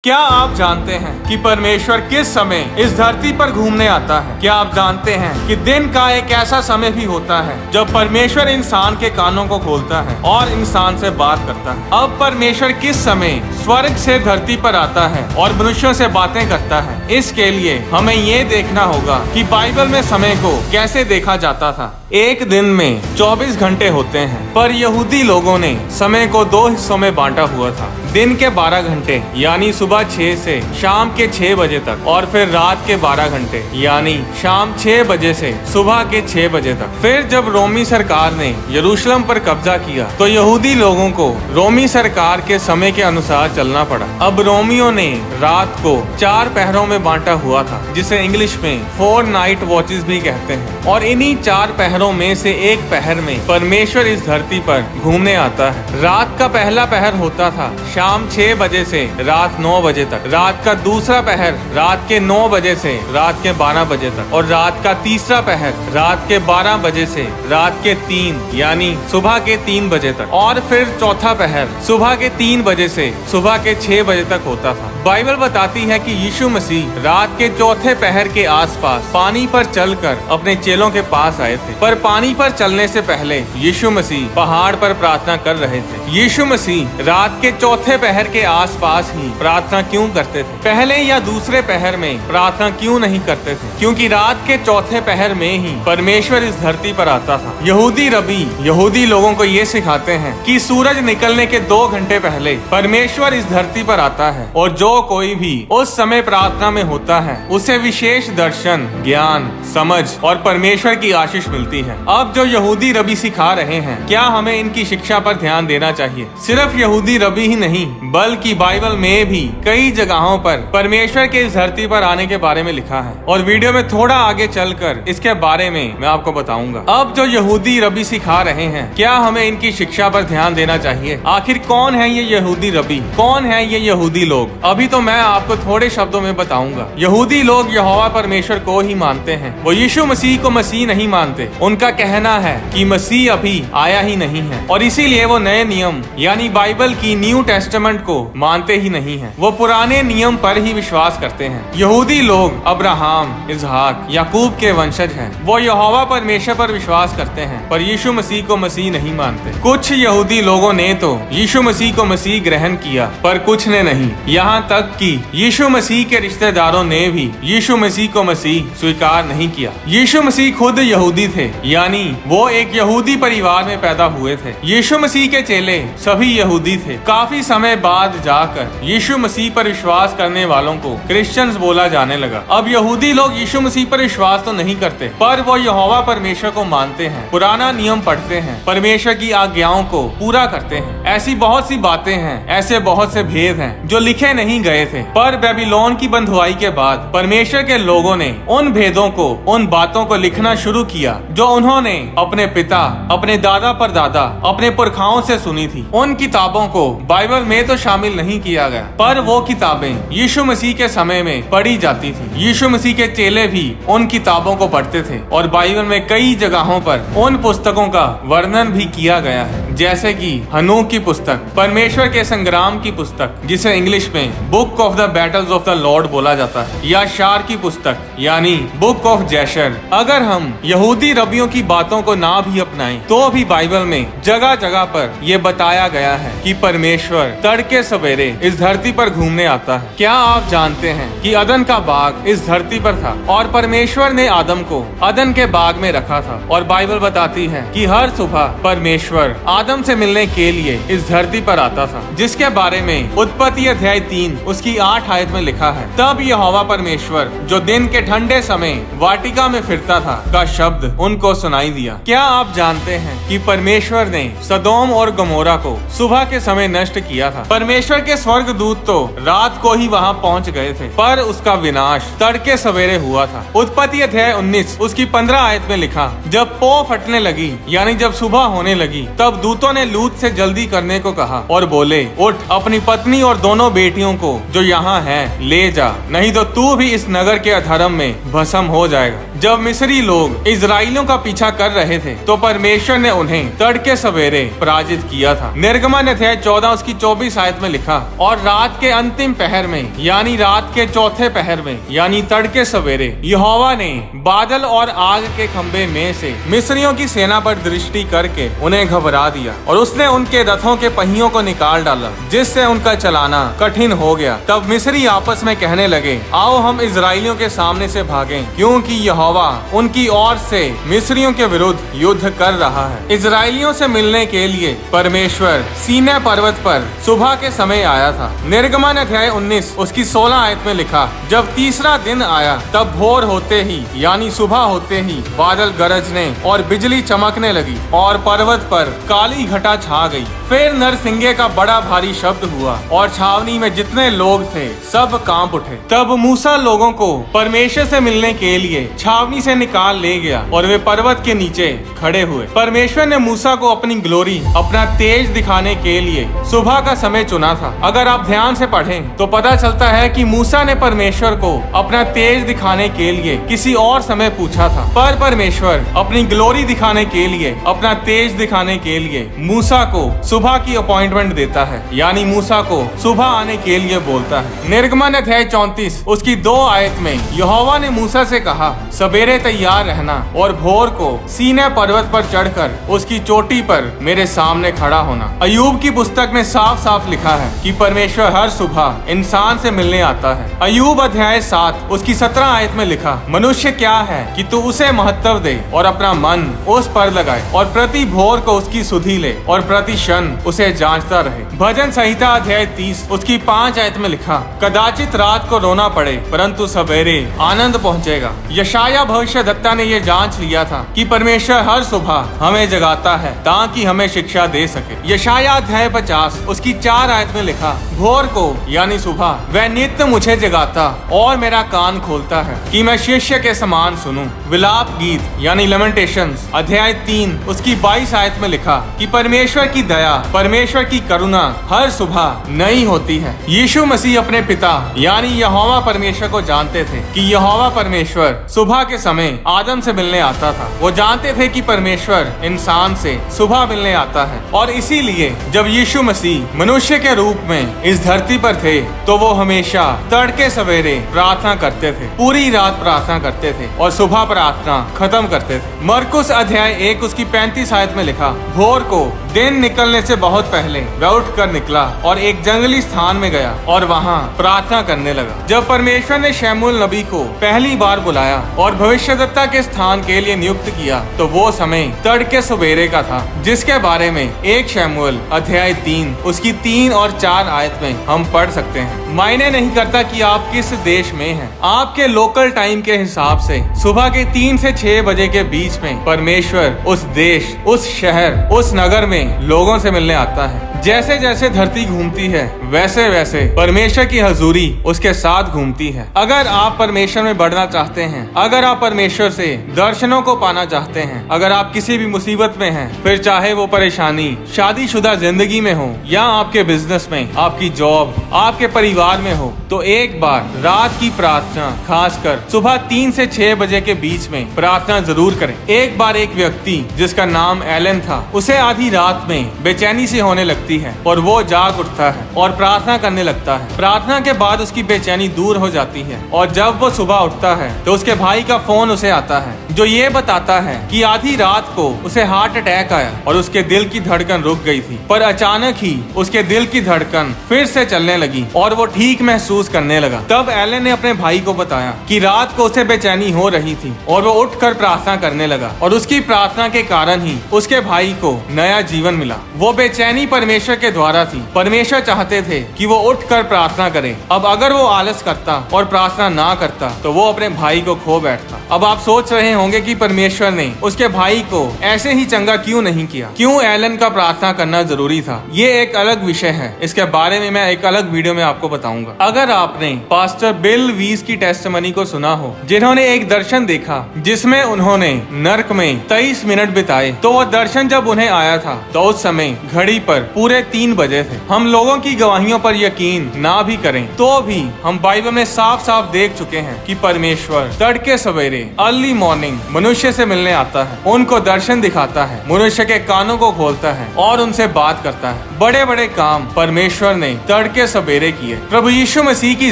क्या आप जानते हैं कि परमेश्वर किस समय इस धरती पर घूमने आता है? क्या आप जानते हैं कि दिन का एक ऐसा समय भी होता है जब परमेश्वर इंसान के कानों को खोलता है और इंसान से बात करता है? अब परमेश्वर किस समय स्वर्ग से धरती पर आता है और मनुष्यों से बातें करता है? इसके लिए हमें ये देखना होगा कि बाइबल में समय को कैसे देखा जाता था। एक दिन में 24 घंटे होते हैं, पर यहूदी लोगों ने समय को दो हिस्सों में बांटा हुआ था। दिन के 12 घंटे यानी सुबह 6 से शाम के 6 बजे तक, और फिर रात के 12 घंटे यानी शाम 6 बजे से सुबह के 6 बजे तक। फिर जब रोमी सरकार ने यरूशलेम पर कब्जा किया तो यहूदी लोगों को रोमी सरकार के समय के अनुसार चलना पड़ा। अब रोमियों ने रात को 4 पहरों में बांटा हुआ था, जिसे इंग्लिश में 4 नाइट वॉचेस भी कहते हैं। और इन्हीं 4 पहरों में से एक पहर में परमेश्वर इस धरती पर घूमने आता है। रात का पहला पहर होता था शाम 6 बजे से रात 9 बजे तक। रात का दूसरा पहर रात के 9 बजे से रात के 12 बजे तक। और रात का तीसरा पहर रात के 12 बजे से रात के 3 यानी सुबह के 3 बजे तक। और फिर चौथा पहर सुबह के 3 बजे से सुबह के 6 बजे तक होता था। बाइबल बताती है कि यीशु मसीह रात के चौथे पहर के आसपास पानी पर चलकर अपने चेलों के पास आए थे। पर पानी पर चलने से पहले यीशु मसीह पहाड़ पर प्रार्थना कर रहे थे। यीशु मसीह रात के चौथे पहर के आसपास ही प्रार्थना क्यों करते थे? पहले या दूसरे पहर में प्रार्थना क्यों नहीं करते थे? क्योंकि रात के चौथे पहर में ही परमेश्वर इस धरती पर आता था। यहूदी रबी यहूदी लोगों को ये सिखाते हैं कि सूरज निकलने के 2 घंटे पहले परमेश्वर इस धरती पर आता है, और जो कोई भी उस समय प्रार्थना में होता है उसे विशेष दर्शन, ज्ञान, समझ और परमेश्वर की आशीष मिलती है। अब जो यहूदी रबी सिखा रहे हैं, क्या हमें इनकी शिक्षा पर ध्यान देना चाहिए? सिर्फ यहूदी रबी ही नहीं, बल्कि बाइबल में भी कई जगहों पर परमेश्वर के इस धरती पर आने के बारे में लिखा है। और वीडियो में थोड़ा आगे चलकर इसके बारे में मैं आपको बताऊंगा। अब जो यहूदी रबी सिखा रहे हैं, क्या हमें इनकी शिक्षा पर ध्यान देना चाहिए? आखिर कौन है ये यहूदी रबी? कौन है ये यहूदी लोग? अभी तो मैं आपको थोड़े शब्दों में बताऊंगा। यहूदी लोग यहोवा परमेश्वर को ही मानते हैं। वो यीशु मसीह को मसीह नहीं मानते। उनका कहना है कि मसीह अभी आया ही नहीं है, और इसीलिए वो नए नियम यानी बाइबल की न्यू टेस्टामेंट को मानते ही नहीं है। वो पुराने नियम पर ही विश्वास करते हैं। यहूदी लोग अब्राहम, इसहाक, याकूब के वंशज हैं। वो यहोवा परमेश्वर पर विश्वास करते हैं, पर यीशु मसीह को मसीह नहीं मानते। कुछ यहूदी लोगों ने तो यीशु मसीह को मसीह ग्रहण किया, पर कुछ ने नहीं। यहाँ तक कि यीशु मसीह के रिश्तेदारों ने भी यीशु मसीह को मसीह स्वीकार नहीं किया। यीशु मसीह खुद यहूदी थे, यानी वो एक यहूदी परिवार में पैदा हुए थे। यीशु मसीह के चेले सभी यहूदी थे। काफी समय बाद जाकर यीशु मसीह पर विश्वास करने वालों को क्रिश्चियंस बोला जाने लगा। अब यहूदी लोग यीशु मसीह पर विश्वास तो नहीं करते, पर वो यहोवा परमेश्वर को मानते हैं, पुराना नियम पढ़ते हैं, परमेश्वर की आज्ञाओं को पूरा करते हैं। ऐसी बहुत सी बातें हैं, ऐसे बहुत से भेद हैं जो लिखे नहीं गए थे, पर बेबीलोन की बंधुआई के बाद परमेश्वर के लोगों ने उन भेदों को, उन बातों को लिखना शुरू किया जो उन्होंने अपने पिता, अपने दादा परदादा, अपने पुरखाओं से सुनी थी। उन किताबों को बाइबल में तो शामिल नहीं किया गया, पर वो किताबें यीशु मसीह के समय में पढ़ी जाती थी। यीशु मसीह के चेले भी उन किताबों को पढ़ते थे, और बाइबल में कई जगहों पर उन पुस्तकों का वर्णन भी किया गया है, जैसे कि हनूक की पुस्तक, परमेश्वर के संग्राम की पुस्तक, जिसे इंग्लिश में book of the battles of the Lord बोला जाता है, या शार की पुस्तक यानी बुक ऑफ जैशर। अगर हम यहूदी रबियों की बातों को ना भी अपनाएं, तो भी बाइबल में जगह जगह पर यह बताया गया है कि परमेश्वर तड़के सवेरे इस धरती पर घूमने आता है। क्या आप जानते हैं कि अदन का बाग इस धरती पर था, और परमेश्वर ने आदम को अदन के बाग में रखा था। और बाइबल बताती है कि हर सुबह परमेश्वर आदम से मिलने के लिए इस धरती पर आता था, जिसके बारे में उत्पत्ति अध्याय 3 उसकी 8 आयत में लिखा है। तब यहोवा परमेश्वर जो दिन के ठंडे समय वाटिका में फिरता था का शब्द उनको सुनाई दिया। क्या आप जानते हैं कि परमेश्वर ने सदोम और गमोरा को सुबह के समय नष्ट किया था? परमेश्वर के स्वर्गदूत तो रात को ही वहां पहुंच गए थे, पर उसका विनाश तड़के सवेरे हुआ था। उत्पत्ति अध्याय 19 उसकी 15 आयत में लिखा, जब पौ फटने लगी यानी जब सुबह होने लगी, तब दूतों दूतों ने लूत से जल्दी करने को कहा और बोले, उठ, अपनी पत्नी और दोनों बेटियों को जो यहाँ हैं ले जा, नहीं तो तू भी इस नगर के अधर्म में भस्म हो जाएगा। जब मिस्री लोग इजराइलियों का पीछा कर रहे थे तो परमेश्वर ने उन्हें तड़के सवेरे पराजित किया था। निर्गमन अध्याय 14 उसकी 24 आयत में लिखा, और रात के अंतिम पहर में यानी रात के चौथे पहर में यानी तड़के सवेरे यहोवा ने बादल और आग के खंबे में से मिस्रियों की सेना पर दृष्टि करके उन्हें घबरा दिया और उसने उनके रथों के पहियों को निकाल डाला, जिससे उनका चलाना कठिन हो गया। तब मिस्री आपस में कहने लगे, आओ हम इजराइलियों के सामने से भागें, क्योंकि यहोवा उनकी ओर से मिस्रियों के विरुद्ध युद्ध कर रहा है। इजराइलियों से मिलने के लिए परमेश्वर सीनै पर्वत पर सुबह के समय आया था। निर्गमन अध्याय 19 उसकी 16 आयत में लिखा, जब तीसरा दिन आया तब भोर होते ही यानी सुबह होते ही बादल गरजने और बिजली चमकने लगी और पर्वत पर काली घटा छा गई। फिर नरसिंगे का बड़ा भारी शब्द हुआ और छावनी में जितने लोग थे सब कांप उठे। तब मूसा लोगों को परमेश्वर से मिलने के लिए छावनी से निकाल ले गया और वे पर्वत के नीचे खड़े हुए। परमेश्वर ने मूसा को अपनी ग्लोरी, अपना तेज दिखाने के लिए सुबह का समय चुना था। अगर आप ध्यान से पढ़ें तो पता चलता है कि मूसा ने परमेश्वर को अपना तेज दिखाने के लिए किसी और समय पूछा था, पर परमेश्वर अपनी ग्लोरी दिखाने के लिए, अपना तेज दिखाने के लिए मूसा को सुबह की अपॉइंटमेंट देता है, यानी मूसा को सुबह आने के लिए बोलता है। निर्गमन अध्याय 34 उसकी 2 आयत में यहोवा ने मूसा से कहा, सवेरे तैयार रहना और भोर को सीनै पर्वत पर चढ़कर उसकी चोटी पर मेरे सामने खड़ा होना। अय्यूब की पुस्तक में साफ साफ लिखा है कि परमेश्वर हर सुबह इंसान से मिलने आता है। अय्यूब अध्याय 7 उसकी 17 आयत में लिखा, मनुष्य क्या है कि तू उसे महत्व दे और अपना मन उस पर लगाए, और प्रति भोर को उसकी सुधि ले और प्रति क्षण उसे जांचता रहे। भजन संहिता अध्याय 30 उसकी 5 आयत में लिखा, कदाचित रात को रोना पड़े परंतु सवेरे आनंद पहुंचेगा। यशाया भविष्यद्वक्ता ने ये जांच लिया था कि परमेश्वर हर सुबह हमें जगाता है ताकि हमें शिक्षा दे सके। यशाया अध्याय 50 उसकी 4 आयत में लिखा, भोर को यानी सुबह वह नित्य मुझे जगाता और मेरा कान खोलता है कि मैं शिष्य के समान सुनूं। विलाप गीत यानी लेमेंटेशंस अध्याय 3 उसकी 22 आयत में लिखा कि परमेश्वर की दया, परमेश्वर की करुणा हर सुबह नई होती है। यीशु मसीह अपने पिता यानी यहोवा परमेश्वर को जानते थे कि यहोवा परमेश्वर सुबह के समय आदम से मिलने आता था। वो जानते थे कि परमेश्वर इंसान से सुबह मिलने आता है, और इसीलिए जब यीशु मसीह मनुष्य के रूप में इस धरती पर थे तो वो हमेशा तड़के सवेरे प्रार्थना करते थे, पूरी रात प्रार्थना करते थे और सुबह प्रार्थना खत्म करते थे। मरकुस अध्याय 1 उसकी 35 आयत में लिखा, भोर को दिन निकलने से बहुत पहले वह उठकर निकला और एक जंगली स्थान में गया और वहाँ प्रार्थना करने लगा। जब परमेश्वर ने शमूएल नबी को पहली बार बुलाया और भविष्यद्वक्ता के स्थान के लिए नियुक्त किया तो वो समय तड़के सवेरे का था, जिसके बारे में 1 शमूएल अध्याय 3 उसकी 3 और 4 आयत में हम पढ़ सकते हैं। मायने नहीं करता कि आप किस देश में हैं, आपके लोकल टाइम के हिसाब से सुबह के 3 से 6 बजे के बीच में परमेश्वर उस देश, उस शहर, उस नगर में लोगों से मिलने आता है। जैसे जैसे धरती घूमती है वैसे वैसे परमेश्वर की हजूरी उसके साथ घूमती है। अगर आप परमेश्वर में बढ़ना चाहते हैं, अगर आप परमेश्वर से दर्शनों को पाना चाहते हैं, अगर आप किसी भी मुसीबत में हैं, फिर चाहे वो परेशानी शादीशुदा जिंदगी में हो या आपके बिजनेस में, आपकी जॉब, आपके परिवार में हो, तो एक बार रात की प्रार्थना, खासकर सुबह 3 से 6 बजे के बीच में प्रार्थना जरूर करें। एक बार एक व्यक्ति जिसका नाम एलन था, उसे आधी रात में बेचैनी सी होने लगती है और वो जाग उठता है और प्रार्थना करने लगता है। प्रार्थना के बाद उसकी बेचैनी दूर हो जाती है और जब वो सुबह उठता है तो उसके भाई का फोन उसे आता है जो ये बताता है कि आधी रात को उसे हार्ट अटैक आया और उसके दिल की धड़कन रुक गई थी, पर अचानक ही उसके दिल की धड़कन फिर से चलने लगी और वो ठीक महसूस करने लगा। तब एलन ने अपने भाई को बताया कि रात को उसे बेचैनी हो रही थी और वो उठकर प्रार्थना करने लगा और उसकी प्रार्थना के कारण ही उसके भाई को नया जीवन मिला। वो बेचैनी परमेश्वर के द्वारा थी। परमेश्वर चाहते थे कि वो उठकर प्रार्थना करे। अब अगर वो आलस करता और प्रार्थना ना करता तो वो अपने भाई को खो बैठता। अब आप सोच रहे होंगे कि परमेश्वर ने उसके भाई को ऐसे ही चंगा क्यों नहीं किया, क्यों एलन का प्रार्थना करना जरूरी था। ये एक अलग विषय है, इसके बारे में मैं एक अलग वीडियो में आपको बताऊंगा। अगर आपने पास्टर बिल वीज की टेस्टिमनी को सुना हो, जिन्होंने एक दर्शन देखा जिसमें उन्होंने नर्क में 23 मिनट बिताए, तो वो दर्शन जब उन्हें आया था तो उस समय घड़ी पर पूरे 3 बजे थे। हम लोगों की गवाहियों पर यकीन ना भी करें तो भी हम बाइबल में साफ साफ देख चुके हैं कि परमेश्वर तड़के सवेरे अर्ली मॉर्निंग मनुष्य से मिलने आता है, उनको दर्शन दिखाता है, मनुष्य के कानों को खोलता है और उनसे बात करता है। बड़े बड़े काम परमेश्वर ने तड़के सवेरे किए। प्रभु यीशु मसीह की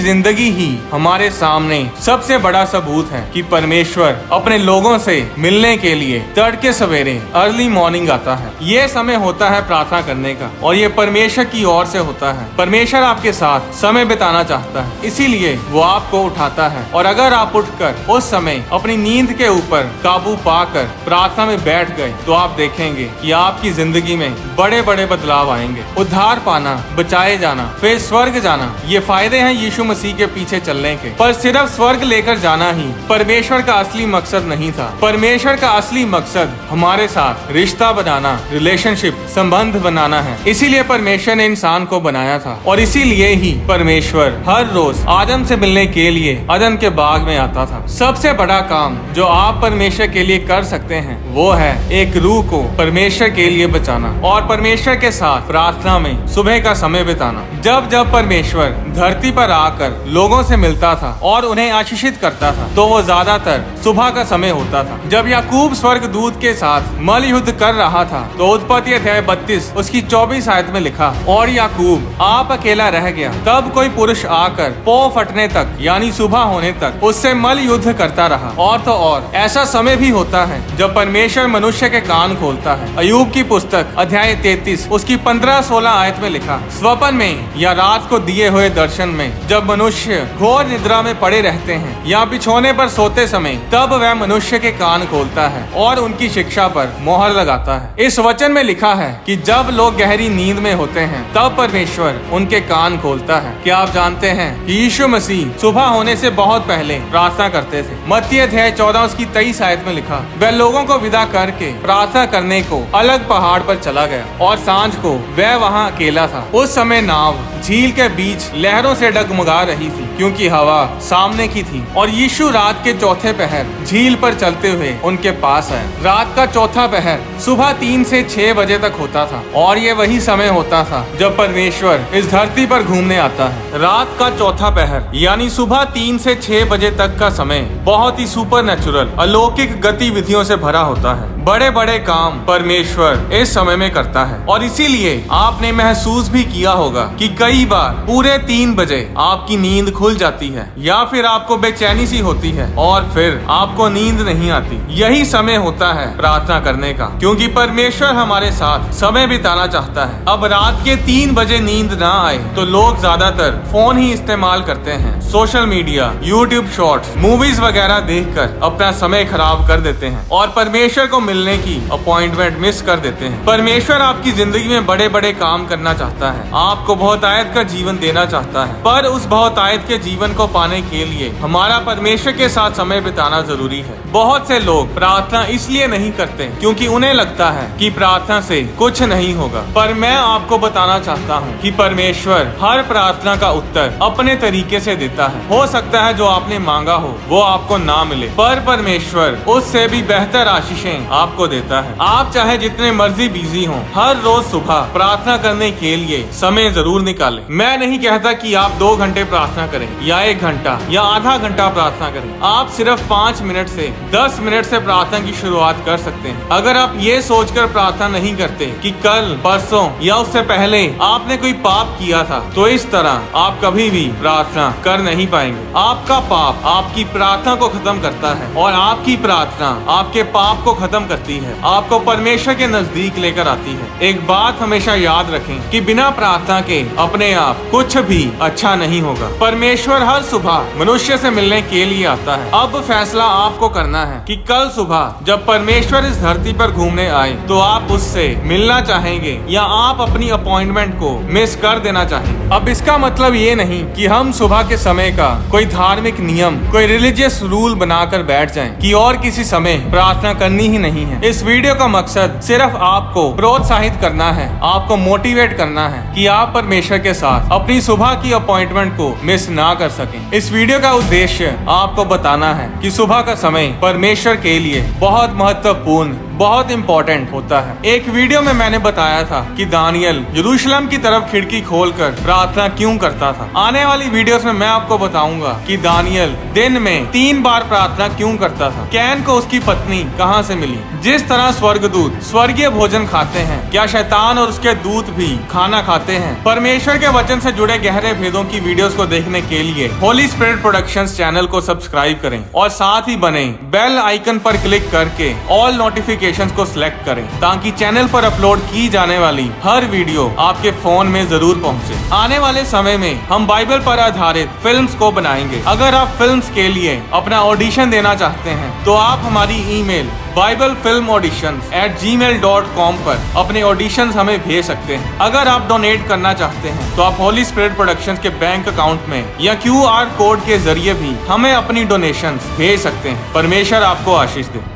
जिंदगी ही हमारे सामने सबसे बड़ा सबूत है कि परमेश्वर अपने लोगों से मिलने के लिए तड़के सवेरे अर्ली मॉर्निंग आता है। ये समय होता है प्रार्थना करने का और ये परमेश्वर की ओर से होता है। परमेश्वर आपके साथ समय बिताना चाहता है, इसीलिए वो आपको उठाता है। और अगर आप उठकर उस समय अपनी नींद के ऊपर काबू पाकर प्रार्थना में बैठ गए तो आप देखेंगे कि आपकी जिंदगी में बड़े बड़े बदलाव आएंगे। उद्धार पाना, बचाए जाना, फिर स्वर्ग जाना, ये फायदे हैं यीशु मसीह के पीछे चलने के। पर सिर्फ स्वर्ग लेकर जाना ही परमेश्वर का असली मकसद नहीं था। परमेश्वर का असली मकसद हमारे साथ रिश्ता बनाना, रिलेशनशिप, संबंध बनाना है। इसीलिए परमेश्वर ने इंसान को बनाया था और इसीलिए ही परमेश्वर हर रोज आदम से मिलने के लिए अदन के बाग में आता था। सबसे बड़ा काम जो आप परमेश्वर के लिए कर सकते हैं वो है एक रूह को परमेश्वर के लिए बचाना और परमेश्वर के साथ प्रार्थना में सुबह का समय बिताना। जब जब परमेश्वर धरती पर आकर लोगों से मिलता था और उन्हें आशीषित करता था तो वो ज्यादातर सुबह का समय होता था। जब याकूब स्वर्गदूत के साथ मल युद्ध कर रहा था तो उत्पत्ति अध्याय 32 उसकी 24 आयत में लिखा, और याकूब आप अकेला रह गया। तब कोई पुरुष आकर पौ फटने तक यानी सुबह होने तक उससे मल युद्ध करता रहा। और तो और ऐसा समय भी होता है जब परमेश्वर मनुष्य के कान खोलता है। अय्यूब की पुस्तक अध्याय 33 उसकी 15-16 आयत में लिखा, स्वप्न में या रात को दिए हुए दर्शन में जब मनुष्य घोर निद्रा में पड़े रहते हैं या बिछौने पर सोते समय, तब वह मनुष्य के कान खोलता है और उनकी शिक्षा पर मोहर लगाता है। इस वचन में लिखा है कि जब लोग गहरी नींद में होते हैं तब परमेश्वर उनके कान खोलता है। क्या आप जानते हैं कि यीशु मसीह सुबह होने से बहुत पहले प्रार्थना करते थे। मत्ती अध्याय 14 उसकी 23 आयत में लिखा, वह लोगों को विदा करके प्रार्थना करने को अलग पहाड़ पर चला गया और सांझ को वह वहाँ अकेला था। उस समय नाव झील के बीच लहरों से डगमगा रही थी क्योंकि हवा सामने की थी और यीशु रात के चौथे पहर झील पर चलते हुए उनके पास आए। रात का चौथा पहर सुबह 3 से 6 बजे तक होता था और ये वही समय होता था जब परमेश्वर इस धरती पर घूमने आता है। रात का चौथा पहर यानी सुबह 3 से 6 बजे तक का समय बहुत ही सुपर नेचुरल अलौकिक गतिविधियों से भरा होता है। बड़े बड़े काम परमेश्वर इस समय में करता है और इसीलिए आपने महसूस भी किया होगा कि कई बार पूरे 3 बजे आपकी नींद खुल जाती है या फिर आपको बेचैनी सी होती है और फिर आपको नींद नहीं आती। यही समय होता है प्रार्थना करने का, क्योंकि परमेश्वर हमारे साथ समय बिताना चाहता है। अब रात के 3 बजे नींद ना आए तो लोग ज्यादातर फोन ही इस्तेमाल करते हैं, social media, YouTube shorts, movies वगैरह देखकर अपना समय खराब कर देते हैं और परमेश्वर को मिलने की अपॉइंटमेंट मिस कर देते हैं। परमेश्वर आपकी जिंदगी में बड़े बड़े काम करना चाहता है, आपको बहुतायत का जीवन देना चाहता है, पर उस बहुतायत के जीवन को पाने के लिए हमारा परमेश्वर के साथ समय बिताना जरूरी है। बहुत से लोग प्रार्थना इसलिए नहीं करते क्योंकि उन्हें लगता है कि प्रार्थना से कुछ नहीं होगा, पर मैं आपको बताना चाहता हूँ कि परमेश्वर हर प्रार्थना का उत्तर अपने तरीके से देता है। हो सकता है जो आपने मांगा हो वो आपको ना मिले, पर परमेश्वर उससे भी बेहतर आशीषें आपको देता है। आप चाहे जितने मर्जी बिजी हों, हर रोज सुबह प्रार्थना करने के लिए समय जरूर निकालें। मैं नहीं कहता कि आप 2 घंटे प्रार्थना करें या 1 घंटा या आधा घंटा प्रार्थना करें। आप सिर्फ 5 मिनट से 10 मिनट से प्रार्थना की शुरुआत कर सकते हैं। अगर आप ये सोचकर प्रार्थना नहीं करते कि कल, परसों या उससे पहले आपने कोई पाप किया था, तो इस तरह आप कभी भी प्रार्थना कर नहीं पाएंगे। आपका पाप आपकी प्रार्थना को खत्म करता है और आपकी प्रार्थना आपके पाप को खत्म करती है, आपको परमेश्वर के नजदीक लेकर आती है। एक बात हमेशा याद रखें कि बिना प्रार्थना के अपने आप कुछ भी अच्छा नहीं होगा। परमेश्वर हर सुबह मनुष्य से मिलने के लिए आता है। अब फैसला आपको करना है कि कल सुबह जब परमेश्वर इस धरती पर घूमने आए तो आप उससे मिलना चाहेंगे या आप अपनी अपॉइंटमेंट को मिस कर देना चाहेंगे। अब इसका मतलब ये नहीं कि हम सुबह के समय का कोई धार्मिक नियम, कोई रिलीजियस रूल बनाकर बैठ जाएं कि और किसी समय प्रार्थना करनी ही नहीं है। इस वीडियो का मकसद सिर्फ आपको प्रोत्साहित करना है, आपको मोटिवेट करना है कि आप परमेश्वर के साथ अपनी सुबह की अपॉइंटमेंट को मिस ना कर सकें। इस वीडियो का उद्देश्य आपको बताना है कि सुबह का समय परमेश्वर के लिए बहुत महत्वपूर्ण, बहुत इंपॉर्टेंट होता है। एक वीडियो में मैंने बताया था कि दानियल यरूशलेम की तरफ खिड़की खोलकर प्रार्थना क्यों करता था। आने वाली वीडियोस में मैं आपको बताऊंगा कि दानियल दिन में 3 बार प्रार्थना क्यों करता था। कैन को उसकी पत्नी कहां से मिली। जिस तरह स्वर्गदूत स्वर्गीय भोजन खाते हैं, क्या शैतान और उसके दूत भी खाना खाते हैं। परमेश्वर के वचन से जुड़े गहरे भेदों की वीडियोस को देखने के लिए होली स्पिरिट प्रोडक्शंस चैनल को सब्सक्राइब करें और साथ ही बने बेल आइकन पर क्लिक करके ऑल नोटिफिकेशंस को सिलेक्ट करें ताकि चैनल पर अपलोड की जाने वाली हर वीडियो आपके फोन में जरूर पहुंचे। आने वाले समय में हम बाइबल पर आधारित फिल्म्स को बनाएंगे। अगर आप फिल्म्स के लिए अपना ऑडिशन देना चाहते हैं तो आप हमारी ईमेल bibleFilmAuditions@gmail.com पर अपने ऑडिशंस हमें भेज सकते हैं। अगर आप डोनेट करना चाहते हैं तो आप होली स्पिरिट प्रोडक्शंस के बैंक अकाउंट में या QR कोड के जरिए भी हमें अपनी डोनेशंस भेज सकते हैं। परमेश्वर आपको आशीष दे।